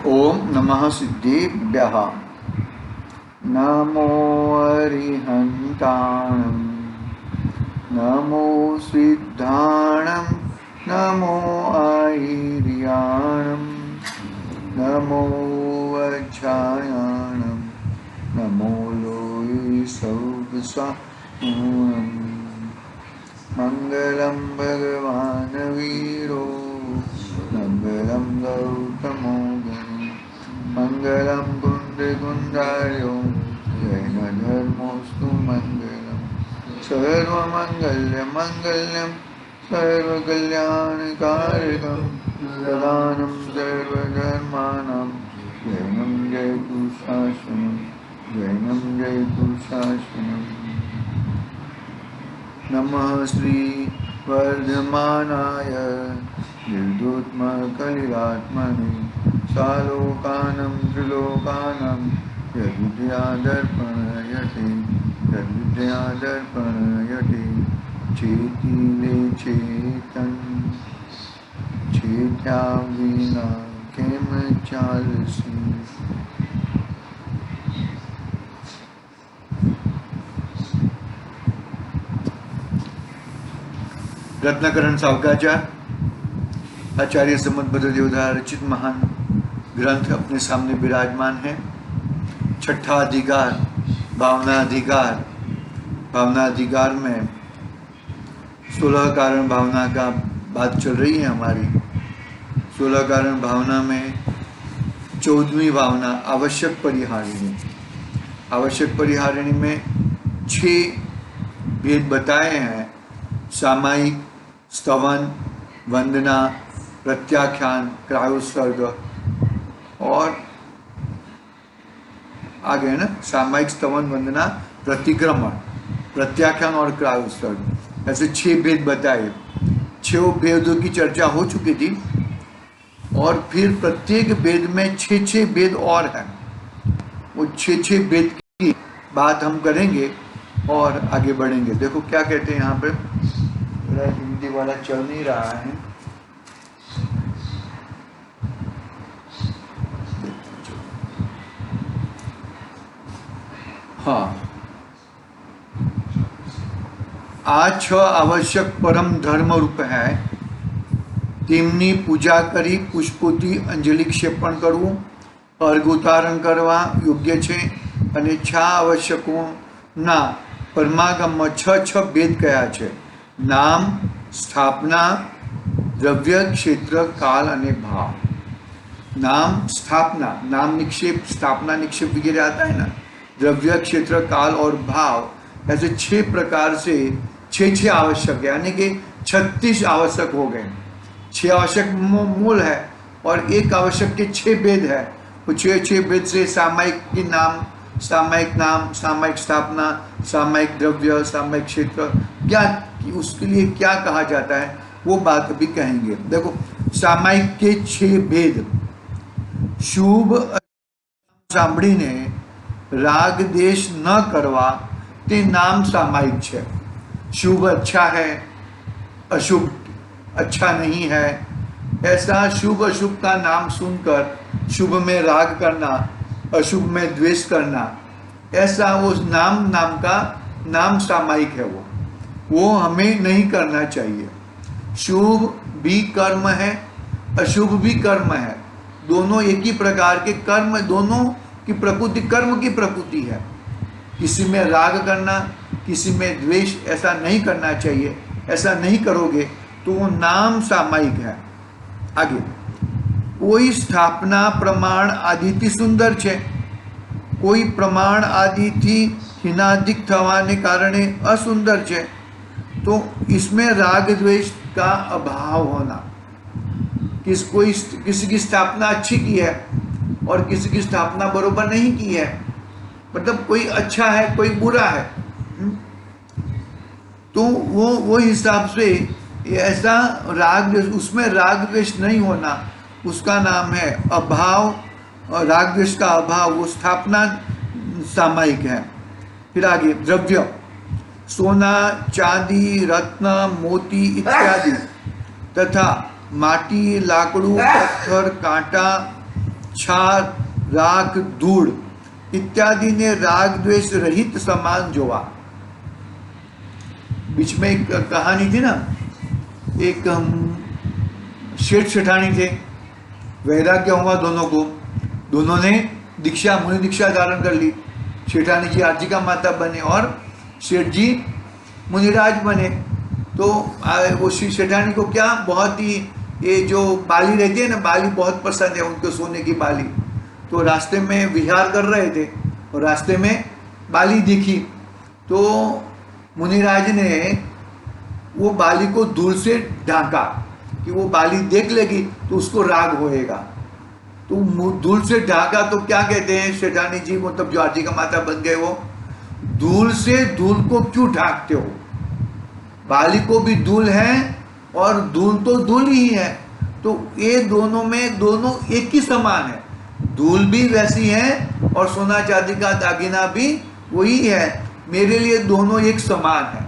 ओम नमः सिद्धेभ्यः। नमो अरिहन्ताणं, नमो सिद्धाणं, नमो आयर्याणं, नमो वज्रायाणं, नमो लोये सौभसाणं। मंगलम भगवान वीरो, मंगलम गौतमो गणो, मंगलम कुंडकुंडार्यो, जैन धर्मोस्तु मंगलम। सर्वमंगल्य मंगल्यम सर्वकल्याणकारकम, प्रदानं सर्वधर्माणां, जैनं जयतु शासनं, जैनं जयतु शासनं। नमः श्री वर्धमानाय निर्दोत्मकलिरात्मने, सालोकानं त्रिलोकानं यद्विद्यादर्पणयते, यद्विद्यादर्पणयते। चेतिले चेतन, चेत्या विना केम चालसी। रत्नाकरण सावकाचार्य आचार्य समदभद्र देवदार रचित महान ग्रंथ अपने सामने विराजमान है। छठा अधिकार भावनाधिकार। भावनाधिकार में 16 कारण भावना का बात चल रही है हमारी। 16 कारण भावना में 14वीं भावना आवश्यक परिहारिणी। आवश्यक परिहारिणी में 6 भेद बताए हैं: सामायिक, स्तवन, वंदना, प्रत्याख्यान, क्रायोत्सर्ग और आगे ना सामायिक, स्तवन, वंदना, प्रतिक्रमण, प्रत्याख्यान और क्रायोत्सर्ग। ऐसे 6 भेद बताए। 6 भेदों की चर्चा हो चुकी थी और फिर प्रत्येक भेद में 6 भेद और हैं। वो 6 भेद की बात हम करेंगे और आगे बढ़ेंगे। देखो क्या कहते हैं यहाँ पे। मेरा हिंदी वाला चल नहीं रहा है। हाँ, આ 6 आवश्यक परम धर्म रूप है। તેમની પૂજા કરી પુષ્પોથી અંજલિ ક્ષેપણ કરવું, અર્ઘ ઉતારણ કરવા યોગ્ય છે અને 6 આવશ્યકોના પરમાગમમાં 6 ભેદ કયા છે: नाम, स्थापना, द्रव्य, क्षेत्र, काल અને भाव। नाम, स्थापना, नाम निक्षेप, स्थापना निक्षेप वगैरह आता है ना। द्रव्य, क्षेत्र, काल और भाव, ऐसे 6 प्रकार से 6 आवश्यक है, यानी कि 36 आवश्यक हो गए। 6 आवश्यक मूल है और एक आवश्यक के 6 भेद है। वो 6 भेद से सामायिक की नाम, सामायिक स्थापना, सामायिक द्रव्य, सामायिक क्षेत्र, क्या उसके लिए क्या कहा जाता है वो बात अभी कहेंगे। देखो सामायिक के 6 भेद। शुभ સાંભળીને રાગ દેશ ન કરવા તે નામ સામાયિક છે। शुभ अच्छा है, अशुभ अच्छा नहीं है, ऐसा शुभ अशुभ का नाम सुनकर शुभ में राग करना, अशुभ में द्वेष करना, ऐसा उस नाम का नाम सामायिक है। वो हमें नहीं करना चाहिए। शुभ भी कर्म है, अशुभ भी कर्म है। दोनों एक ही प्रकार के कर्म, दोनों की प्रकृति कर्म की प्रकृति है। किसी में राग करना, किसी में द्वेष, ऐसा नहीं करना चाहिए। ऐसा नहीं करोगे तो वो नाम सामायिक है। आगे, कोई स्थापना प्रमाण आदिथी सुंदर છે, कोई प्रमाण आदिथी हीनाधिक થવાને કારણે असुंदर છે। तो इसमें राग द्वेष का अभाव होना। किसी की स्थापना अच्छी की है और किसी की स्थापना बरोबर नहीं की है, मतलब कोई अच्छा है कोई बुरा है, तो वो हिसाब से ऐसा राग, उसमें राग द्वेष नहीं होना, उसका नाम है अभाव। और राग द्वेष का अभाव वो स्थापना सामायिक है। फिर आगे, द्रव्य, सोना, चांदी, रत्न, मोती इत्यादि तथा माटी, लाकड़ू, पत्थर, कांटा छार राख धूड़ इत्यादि ने राग द्वेष रहित समान जोवा। बीच में एक कहानी थी ना, एक शेठ सेठानी थे, वैराग्य हुआ दोनों को, दोनों ने दीक्षा मुनि दीक्षा धारण कर ली। सेठानी जी आर्जिका माता बने और सेठ जी मुनिराज बने। तो वो सेठानी को क्या बहुत ही ये जो बाली रहती है ना, बाली बहुत पसंद है उनको, सोने की बाली। तो रास्ते में विहार कर रहे थे और रास्ते में बाली दिखी, तो मुनिराज ने वो बाली को दूर से ढांका कि वो बाली देख लेगी तो उसको राग होएगा। तो दूर से ढांका तो क्या कहते हैं सेठानी जी, मतलब जो आर्जिका माता बन गए, वो धूल से धूल को क्यों ढांकते हो? बाली को भी धूल है और धूल तो धूल ही है, तो ये दोनों में दोनों एक ही समान है। धूल भी वैसी है और सोना चांदी का दागिना भी वही है। मेरे लिए दोनों एक समान है,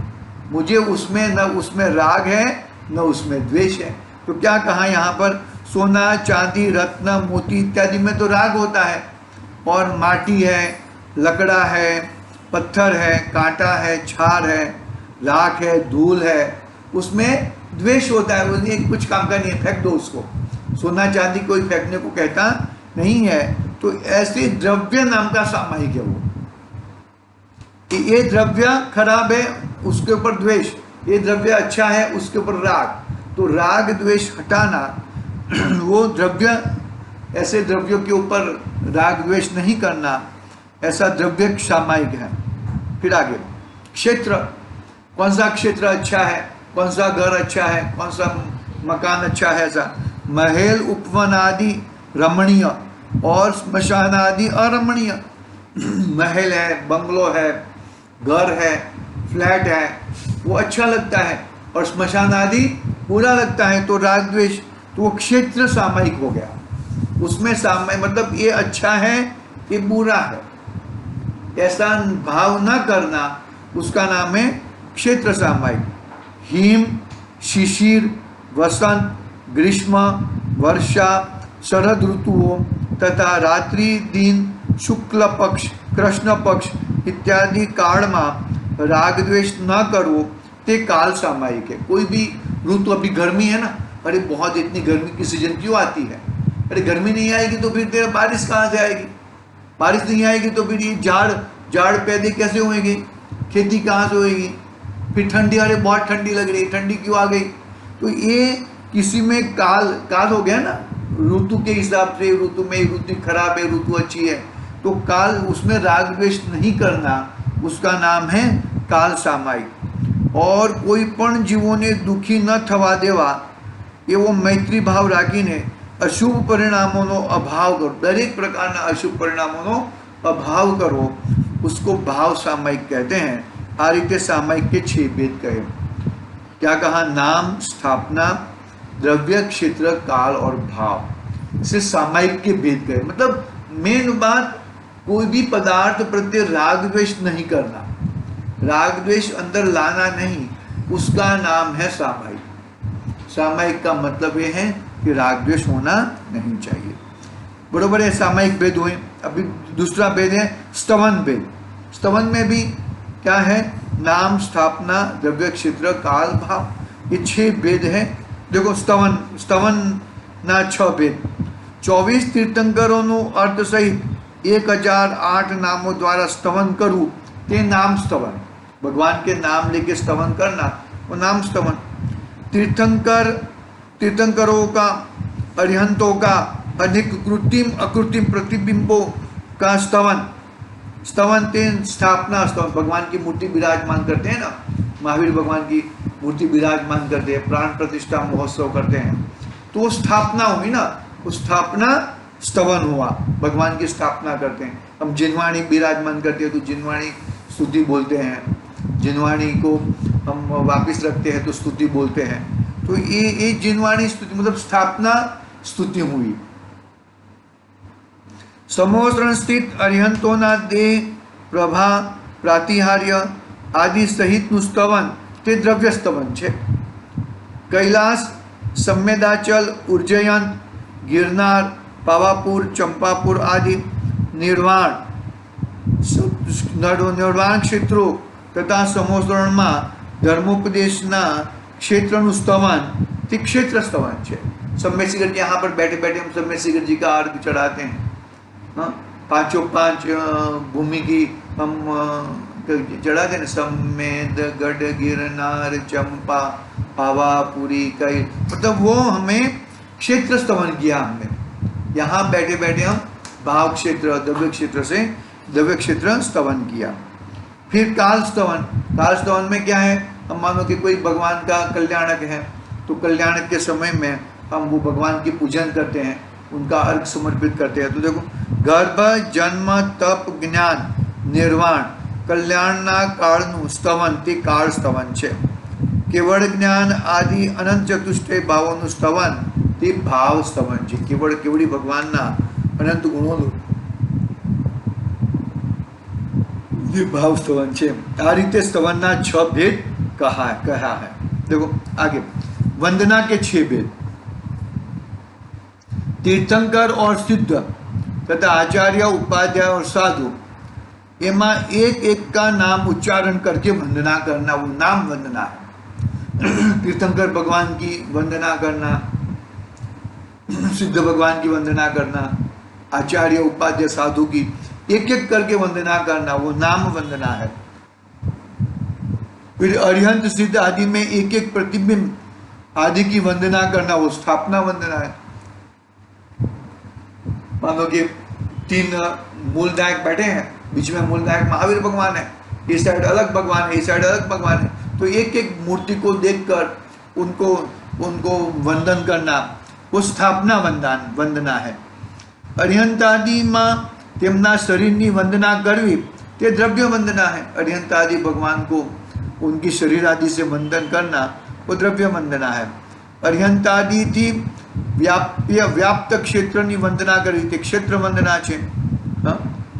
मुझे उसमें न उसमें राग है न उसमें द्वेष है। तो क्या कहा यहाँ पर, सोना चांदी रत्न मोती इत्यादि में तो राग होता है, और माटी है, लकड़ा है, पत्थर है, कांटा है, छार है, राख है, धूल है, उसमें द्वेष होता है। उसने कुछ काम का नहीं है, फेंक दो उसको। सोना चांदी कोई फेंकने को कहता नहीं है। तो ऐसे द्रव्य नाम का सामायिक है वो, कि ये द्रव्य खराब है उसके ऊपर द्वेष, ये द्रव्य अच्छा है उसके ऊपर राग। तो राग द्वेष हटाना, वो द्रव्य, ऐसे द्रव्यों के ऊपर राग द्वेष नहीं करना, ऐसा द्रव्य सामायिक है। फिर आगे क्षेत्र, कौन सा क्षेत्र अच्छा है, कौन सा घर अच्छा है, कौन सा मकान अच्छा है। ऐसा महल उपवन आदि रमणीय और स्मशान आदि अरमणीय। महल है, बंगलो है, घर है, फ्लैट है, वो अच्छा लगता है, और स्मशान आदि बुरा लगता है। तो राग द्वेष, तो वो क्षेत्र सामायिक हो गया। उसमें सामायिक मतलब ये अच्छा है ये बुरा है, ऐसा भाव न करना, उसका नाम है क्षेत्र सामायिक। हिम, शिशिर, वसंत, ग्रीष्म, वर्षा, शरद ऋतुओं तथा रात्रि दिन, शुक्ल पक्ष, कृष्ण पक्ष इत्यादि काल में राग द्वेष न करो, ते काल सामायिक है। कोई भी ऋतु, अभी गर्मी है ना, अरे बहुत इतनी गर्मी की सीजन क्यों आती है? अरे गर्मी नहीं आएगी तो फिर तेरा बारिश कहाँ से आएगी? बारिश नहीं आएगी तो फिर ये जाड़ पैदे कैसे होएगी? खेती कहाँ से होएगी? फिर ठंडी, अरे बहुत ठंडी लग रही है, ठंडी क्यों आ गई? तो ये किसी में काल हो गया ना, ऋतु के हिसाब से। ऋतु में ऋतु खराब है, ऋतु अच्छी है, तो काल, उसमें राग द्वेष नहीं करना, उसका नाम है काल सामायिक। और कोई पण जीवों ने दुखी न थवा देवा, ये वो मैत्री भाव राखीने अशुभ परिणामों अभाव करो, दरेक प्रकार अशुभ परिणामों अभाव करो, उसको भाव सामायिक कहते हैं। आ रीते सामायिक के 6 भेद कहे। क्या कहा? नाम, स्थापना, द्रव्य, क्षेत्र, काल और भाव से सामायिक के भेद कहे। मतलब मेन बात, कोई भी पदार्थ प्रति राग द्वेष नहीं करना, राग द्वेष अंदर लाना नहीं, उसका नाम है सामायिक। सामायिक का मतलब ये है कि राग द्वेष होना नहीं चाहिए। बरोबर है, सामायिक भेद हुए। अभी दूसरा भेद है स्तवन भेद। स्तवन में भी क्या है? नाम, स्थापना, द्रव्य, क्षेत्र, काल, भाव, ये 6 भेद है। देखो स्तवन ना 6 भेद। 24 तीर्थंकरों अर्थ सहित 1008 नामों द्वारा स्तवन करूँ ते नाम स्तवन। भगवान के नाम लेके स्तवन करना, वो नाम स्तवन। तीर्थंकरों का, अरिहंतों का, अधिक कृत्रिम अकृत्रिम प्रतिबिंबों का स्तवन। स्तवन तेन स्थापना स्तवन, भगवान की मूर्ति विराजमान करते हैं ना, महावीर भगवान की मूर्ति विराजमान करते हैं, प्राण प्रतिष्ठा महोत्सव करते हैं, तो स्थापना हुई ना, उस स्थापना स्तवन हुआ, भगवान की स्थापना करते हैं। हम जिनवाणी विराजमान करते हैं तो जिनवाणी स्तुति बोलते हैं, जिनवाणी को हम वापिस रखते हैं तो स्तुति बोलते हैं। तो ये जिनवाणी स्तुति मतलब स्थापना स्तुति हुई। समोसरण स्थित अरिहंतोना देह प्रभा प्रातिहार्य आदि सहित स्तवन ते द्रव्य स्तवन छे। कैलास, सम्मेदाचल, उज्जैन, गिरनार, पावापुर, चंपापुर आदि निर्वाण ક્ષેત્રો તથા સમોસરણમાં धर्मोपदेशना क्षेत्रનું स्तवन તે क्षेत्र स्तवन છે। सम्य शिखर जी यहाँ पर बैठे बैठे हम सम्य शिखर जी का अर्घ चढ़ाते हैं। हाँ, पांचों पांच भूमि की हम चढ़ाते हैं। सम्मेद, गढ़, गिरनार, चंपा, पावापुरी, कई, मतलब वो हमें क्षेत्र स्तवन किया हमने। यहाँ बैठे बैठे हम भाव क्षेत्र, द्रव्य क्षेत्र से द्रव्य क्षेत्र स्तवन किया। फिर काल स्तवन। काल स्तवन में क्या है, हम मानो कि कोई भगवान का कल्याणक है, तो कल्याणक के समय में हम वो भगवान की पूजन करते हैं, उनका अर्घ समर्पित करते हैं। तो देखो, गर्भ, जन्म, तप, ज्ञान, निर्वाण, कल्याणना काळનું स्तवन તે કાળ स्तवन છે। કેવળ જ્ઞાન આદि અનંત ચતુષ્ટય ભાવોનું स्तवन તે ભાવ स्तवन છે। કેવળી ભગવાનના અનંત ગુણોનું ये भाव स्तवन છે। આ રીતે स्तवनના 6 भेद कहा है। देखो आगे, वंदना के 6 भेद। तीर्थंकर और सिद्ध तथा आचार्य, उपाध्याय और साधु, एमा एक एक का नाम उच्चारण करके वंदना करना, वो नाम वंदना है। तीर्थंकर भगवान की वंदना करना, सिद्ध भगवान की वंदना करना, आचार्य, उपाध्याय, साधु की एक एक करके वंदना करना, वो नाम वंदना है। फिर अरिहंत, सिद्ध आदि में एक एक प्रतिबिंब आदि की वंदना करना, वो स्थापना वंदना है। मानो कि 3 मूलदायक बैठे हैं, बीच में मूलदायक महावीर भगवान है, इस साइड अलग भगवान है, इस साइड अलग भगवान है, तो एक एक मूर्ति को देखकर उनको वंदन करना, वो स्थापना वंदना है। अरिहंतादि में તેમના શરીરની વંદના કરવી તે દ્રવ્ય વંદના है। अरिहंत आदि भगवान को उनकी शरीर आदि से वंदन करना वो द्रव्य वंदना है। अरिहंत आदि थी व्याप्त क्षेत्रनी वंदना करવી તે ક્ષેત્ર वंदना છે।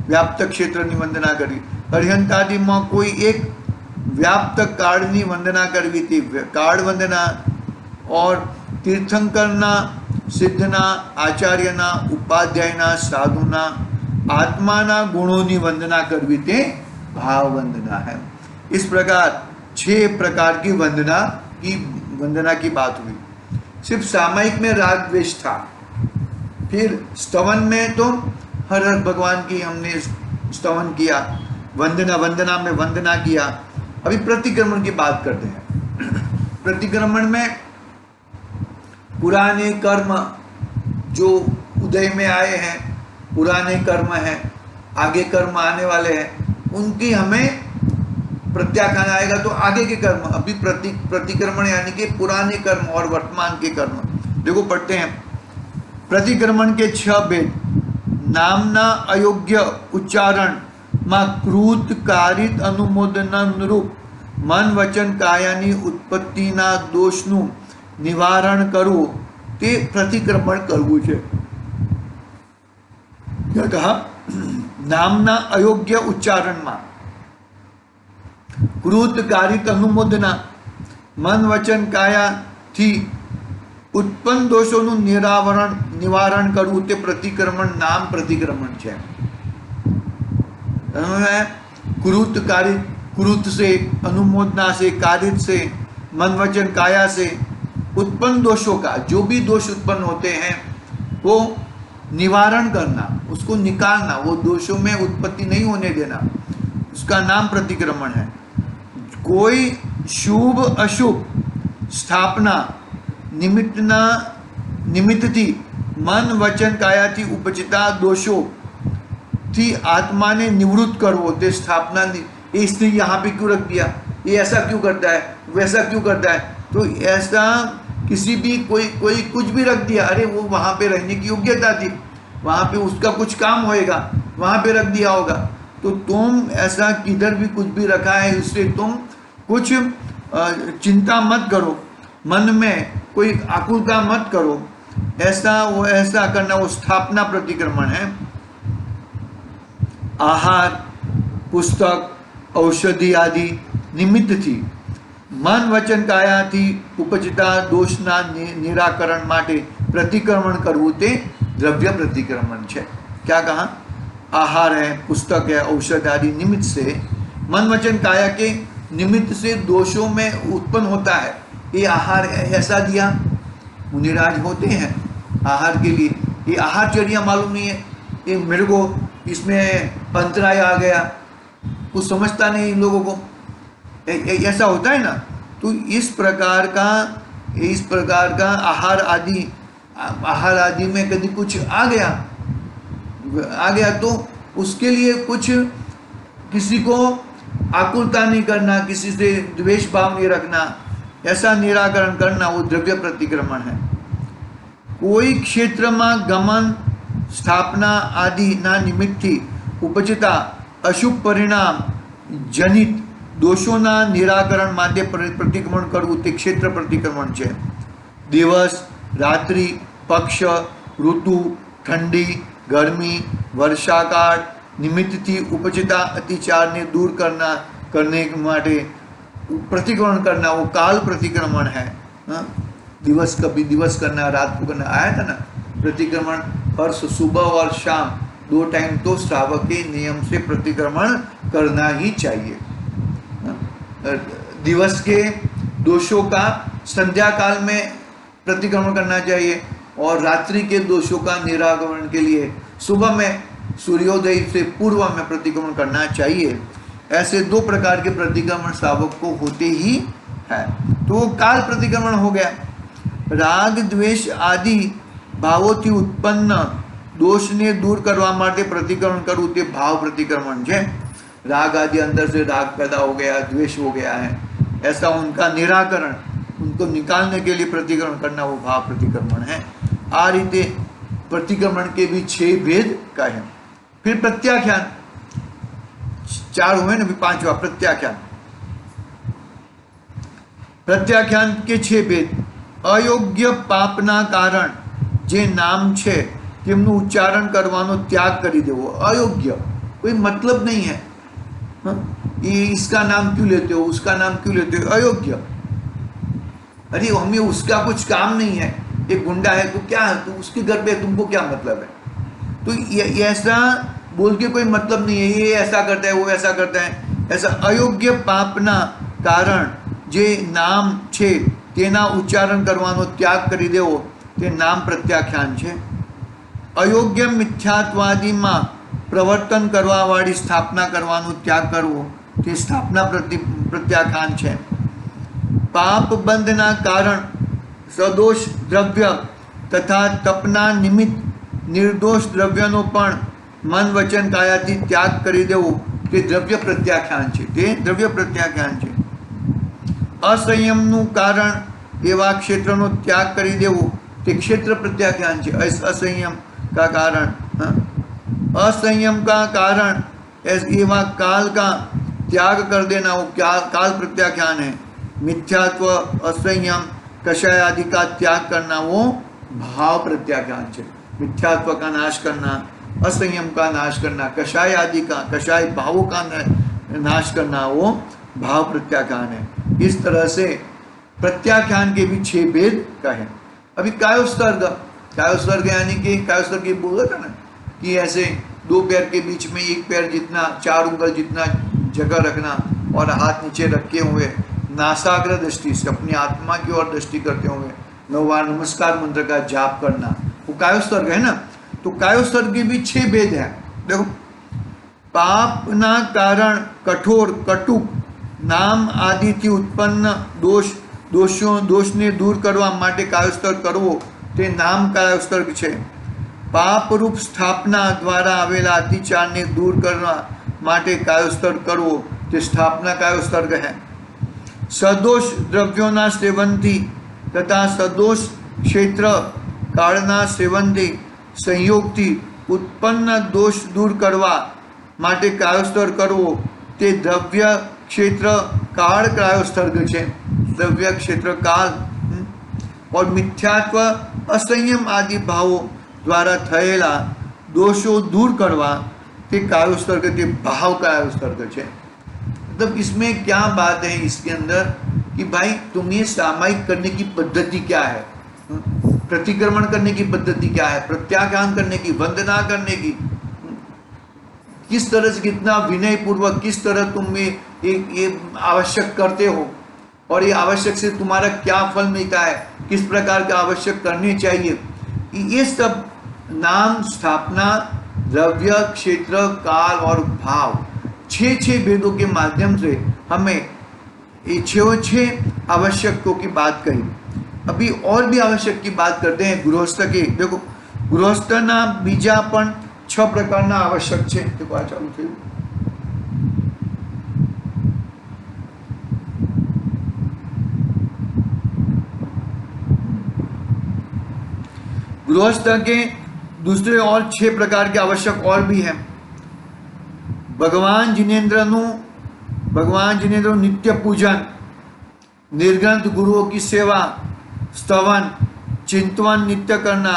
व्याप्त क्षेत्रनी वंदना करવી। अरिहंत आदि में कोई एक व्याप्त काળની वंदना करवी थी काળ वंदना। और तीर्थंकरना, सिद्धना, आचार्यना, उपाध्यायना, साधुना, आत्माना गुणों की वंदना करवी ते भाव वंदना है। इस प्रकार 6 प्रकार की वंदना की बात हुई। सिर्फ सामायिक में राग द्वेष था, फिर स्तवन में तो हर भगवान की हमने स्तवन किया, वंदना में वंदना किया। अभी प्रतिक्रमण की बात करते हैं। प्रतिक्रमण में पुराने कर्म जो उदय में आए हैं, पुराने कर्म हैं, आगे कर्म आने वाले हैं, उनकी हमें प्रत्याख्यान आएगा तो आगे के कर्म। अभी प्रतिक्रमण यानी कि पुराने कर्म और वर्तमान के कर्म। देखो पढ़ते हैं। प्रतिक्रमण के 6 भेद। नामना अयोग्य उच्चारण में कृत कारित अनुमोदन रूप मन वचन कायानी उत्पत्तिना दोषનું निवारण करવું તે प्रतिक्रमण करવું છે। क्या कहा? नामना अयोग्य उच्चारण में कृत कारित अनुमोदना मन वचन काया थी उत्पन्न दोषों निवारण करવું તે प्रतिक्रमण नाम प्रतिक्रमण है। कृत कारित, कृत से, अनुमोदना से, कारित से, मन वचन काया से उत्पन्न दोषों का, जो भी दोष उत्पन्न होते हैं वो निवारण करना, उसको निकालना, वो दोषों में उत्पत्ति नहीं होने देना, उसका नाम प्रतिक्रमण है। कोई शुभ अशुभ स्थापना निमित्त थी मन वचन काया थी उपचिता दोषों थी आत्मा ने निवृत्त करवो ते स्थापना। ये स्त्री यहाँ पे क्यों रख दिया, ये ऐसा क्यों करता है, वैसा क्यों करता है, तो ऐसा किसी भी कोई कुछ भी रख दिया, अरे वो वहाँ पे रहने की योग्यता थी, वहाँ पे उसका कुछ काम होएगा, वहाँ पे रख दिया होगा, तो तुम ऐसा किधर भी कुछ भी रखा है, इससे तुम कुछ चिंता मत करो, मन में कोई आकुलता मत करो, ऐसा करना वो स्थापना प्रतिक्रमण है। आहार, पुस्तक, औषधि आदि निमित्त थी मन वचन कायाથી ઉપજતા દોષના નિરાકરણ માટે પ્રતિક્રમણ કરવું તે द्रव्य प्रतिक्रमण है। क्या कहा? आहार है, पुस्तक है, औषध आदि निमित्त से, मन वचन काया के निमित्त से दोषों में उत्पन्न होता है। ये आहार ऐसा दिया, मुनिराज होते हैं आहार के लिए, ये आहारचर्या मालूम नहीं है, ये मेरे को इसमें अंतराय आ गया, कुछ समझता नहीं इन लोगों को, ऐसा होता है ना। तो इस प्रकार का आहार आदि में कभी कुछ आ गया तो उसके लिए कुछ किसी को आकुलता नहीं करना, किसी से द्वेष भाव नहीं रखना, ऐसा निराकरण करना वो द्रव्य प्रतिक्रमण है। कोई क्षेत्र में गमन स्थापना आदि ना निमित्तથી उपजता अशुभ परिणाम जनित दोषोना निराकरण માટે प्रतिक्रमण करવું તે क्षेत्र प्रतिक्रमण છે। दिवस रात्रि पक्ष ऋतु ठंडी गर्मी वर्षाकाल निमित्तથી उपजता अतिचार ने दूर करने માટે प्रतिक्रमण करना वो काल प्रतिक्रमण है। दिवस कभी दिवस करना, रात को करना, आया था ना प्रतिक्रमण। हर सुबह और शाम 2 टाइम तो श्रावक के नियम से प्रतिक्रमण करना ही चाहिए। दिवस के दोषों का संध्या काल में प्रतिक्रमण करना चाहिए और रात्रि के दोषों का निराकरण के लिए सुबह में सूर्योदय से पूर्व में प्रतिक्रमण करना चाहिए। ऐसे 2 प्रकार के प्रतिक्रमण श्रावक को होते ही है। तो वो काल प्रतिक्रमण हो गया। राग द्वेष आदि भावों થી उत्पन्न दोष ने दूर करवा માટે प्रतिक्रमण करવું તે भाव प्रतिक्रमण है। राग आदि अंदर से राग पैदा हो गया, द्वेष हो गया है, ऐसा उनका निराकरण, उनको निकालने के लिए प्रतिक्रमण करना वो भाव प्रतिक्रमण है। आ रीते प्रतिक्रमण के भी 6 भेद का है। फिर प्रत्याख्यान, 4 हुए ना, 5वां प्रत्याख्यान। प्रत्याख्यान के 6 भेद। अयोग्य पापना कारण जे नाम छे तेमનું ઉચ્ચારણ કરવાનો त्याग કરી દેવો। अयोग्य कोई मतलब नहीं है, ये इसका नाम क्यों लेते हो, उसका नाम क्यों लेते हो, अयोग्य। अरे हमें उसका कुछ काम नहीं है, एक गुंडा है तो क्या है, तो उसके घर पे तुमको क्या मतलब है। तो ये ऐसा बोल के कोई मतलब नहीं है, ये ऐसा करता है वो ऐसा करता है, ऐसा अयोग्य पापना कारण जे नाम छे तेना उच्चारण करवानो त्याग करी देवो ते नाम प्रत्याख्यान छे। अयोग्य मिथ्यात्वादी में प्रवर्तन करवा वाली स्थापना करवानो त्याग करवो ते स्थापना प्रत्याख्यान छे। पाप बंधना कारण सदोष द्रव्य तथा तपना निमित्त निर्दोष द्रव्यनो पण मन वचन कायाथी त्याग करी देवो ते द्रव्य प्रत्याख्यान छे, ते द्रव्य प्रत्याख्यान छे। असंयमનું कारण एवा क्षेत्रનો त्याग કરી દેવો તે क्षेत्र प्रत्याख्यान છે। असंयम का कारण, असंयम का कारण एवा काल का त्याग कर देना वो काल प्रत्याख्यान है। मिथ्यात्व असंयम कषाय आदि का त्याग करना वो भाव प्रत्याख्यान है। मिथ्यात्व का नाश करना, असंयम का नाश करना, कषाय आदि का, कषाय भावों का नाश करना वो भाव प्रत्याख्यान है। इस तरह से प्रत्याख्यान के भी 6 भेद का है। अभी कायोत्सर्ग, कायोत्सर्ग यानी कि कायोत्सर्ग ये बोला था ना कि ऐसे 2 पैर के बीच में 1 पैर जितना, 4 उंगल जितना जगह रखना और हाथ नीचे रखे हुए नासाग्र दृष्टि से अपनी आत्मा की ओर दृष्टि करते हुए 9 बार नमस्कार मंत्र का जाप करना, वो कायोत्सर्ग है ना। तो कायोत्सर्ग के भी 6 भेद हैं। देखो, पाप ना कारण कठोर कटुक नाम आदि थी उत्पन्न दोष ने दूर करवा माटे कायोत्सर्ग करवो ते नाम कायोत्सर्ग छे। पाप रूप स्थापना द्वारा आवेला अतिचार ने दूर करवा माटे कायोत्सर्ग करवो ते स्थापना कायोत्सर्ग है। सदोष द्रव्योना सेवनथी तथा सदोष क्षेत्र कालना सेवनथी संयोगथी उत्पन्न दोष दूर करवा माटे कायोत्सर्ग करवो ते द्रव्य क्षेत्र काल कायोत्सर्ग छे। द्रव्य क्षेत्र काल और मिथ्यात्व असंयम आदि भावों द्वारा थयेला दोषों दूर करवा ते कायोत्सर्ग ते भाव कायोत्सर्ग छे। मतलब इसमें क्या बात है इसके अंदर कि भाई तुम ये सामायिक करने की पद्धति क्या है। प्रतिक्रमण करने की पद्धति क्या है, प्रत्याख्यान करने की, वंदना करने की, किस तरह से कितना विनय पूर्वक किस तरह तुम ये आवश्यक करते हो और ये आवश्यक से तुम्हारा क्या फल मिलता है, किस प्रकार का आवश्यक करने चाहिए, ये सब नाम, स्थापना, द्रव्य, क्षेत्र, काल और भाव, छह भेदों के माध्यम से हमें ये छह आवश्यकों की बात कही। अभी और भी आवश्यक की बात करते हैं गृहस्थ की। देखो गृहस्थना बीजा पण 6 प्रकारना आवश्यक છે। देखो आ चालू થયું। गृहस्थ के दूसरे और 6 प्रकार के आवश्यक और भी हैं। भगवान जिनेन्द्र नित्य पूजन, निर्ग्रंथ गुरुओं की सेवा, स्तवन, चिंतवन नित्य करना,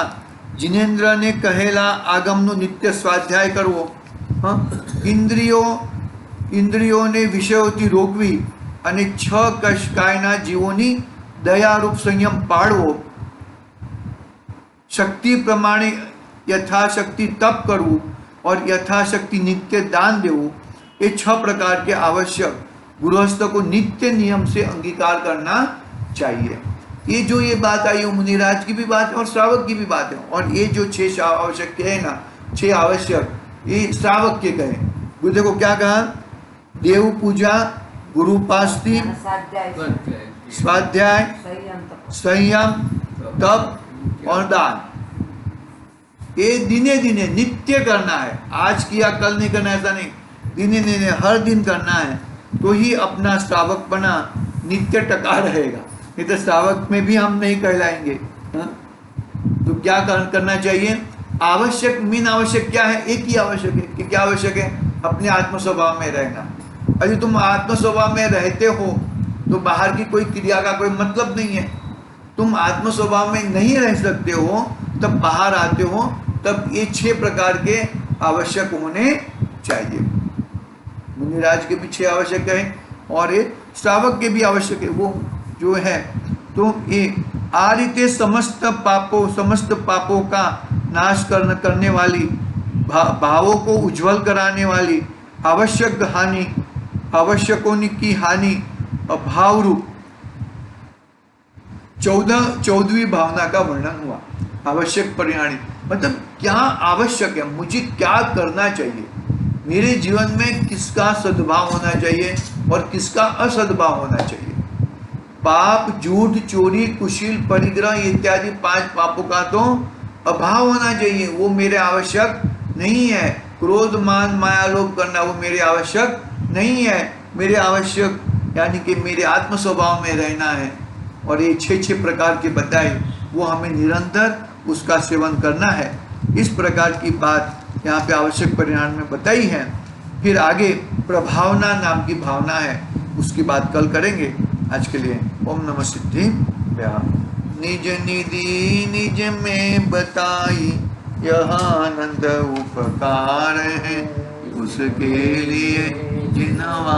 जिनेन्द्र ने कहेला आगमनो नित्य स्वाध्याय करवो, इंद्रियों ने विषयोથી રોકવી અને 6 કશકાયના જીવોની દયારૂપ સંયમ પાળવો, शक्ति प्रमाणे यथाशक्ति तप करવું और यथाशक्ति नित्य दान देवो, ये 6 प्रकार के आवश्यक गृहस्थ को नित्य नियम से अंगीकार करना चाहिए। ये जो ये बात आई मुनिराज की भी बात है और श्रावक की भी बात है। और ये जो 6 आवश्यक है ना, 6 आवश्यक ये श्रावक के कहे। गुरु देखो क्या कहा, देव पूजा, गुरुपास्ति, स्वाध्याय, संयम, तप और दान, ये दिने दिने नित्य करना है। आज किया कल नहीं करना, ऐसा नहीं, दिने दिने हर दिन करना है, तो ही अपना श्रावक बना नित्य टका रहेगा। नहीं तो श्रावक में भी हम नहीं कहलाएंगे। तो क्या करना चाहिए, आवश्यक मीन आवश्यक क्या है, एक ही आवश्यक है कि क्या आवश्यक है, अपने आत्म स्वभाव में रहना। यदि तुम आत्म स्वभाव में रहते हो तो बाहर की कोई क्रिया का कोई मतलब नहीं है। तुम आत्म स्वभाव में नहीं रह सकते हो, तब बाहर आते हो, तब ये 6 प्रकार के आवश्यक होने चाहिए। मुनिराज के भी 6 आवश्यक है और ये श्रावक के भी आवश्यक है, वो जो है। तो ये आ रीते समस्त पापों का नाश करने वाली, भावों को उज्जवल कराने वाली, आवश्यकों की हानि भाव रूप 14वीं भावना का वर्णन हुआ। आवश्यक परिणामी मतलब क्या आवश्यक है, मुझे क्या करना चाहिए, मेरे जीवन में किसका सद्भाव होना चाहिए और किसका असद्भाव होना चाहिए। पाप, झूठ, चोरी, कुशील, परिग्रह इत्यादि 5 पापों का तो अभाव होना चाहिए, वो मेरे आवश्यक नहीं है। क्रोध, मान, माया, लोभ करना वो मेरे आवश्यक नहीं है। मेरे आवश्यक यानी कि मेरे आत्म स्वभाव में रहना है। और ये 6 प्रकार के बताए, वो हमें निरंतर उसका सेवन करना है। इस प्रकार की बात यहाँ पे आवश्यक परिणाम में बताई है। फिर आगे प्रभावना नाम की भावना है, उसकी बात कल करेंगे। आज के लिए ओम नमः सिद्धि। निज निधि निज में बताई, यह आनंद उपकार है, उसके लिए जिनवा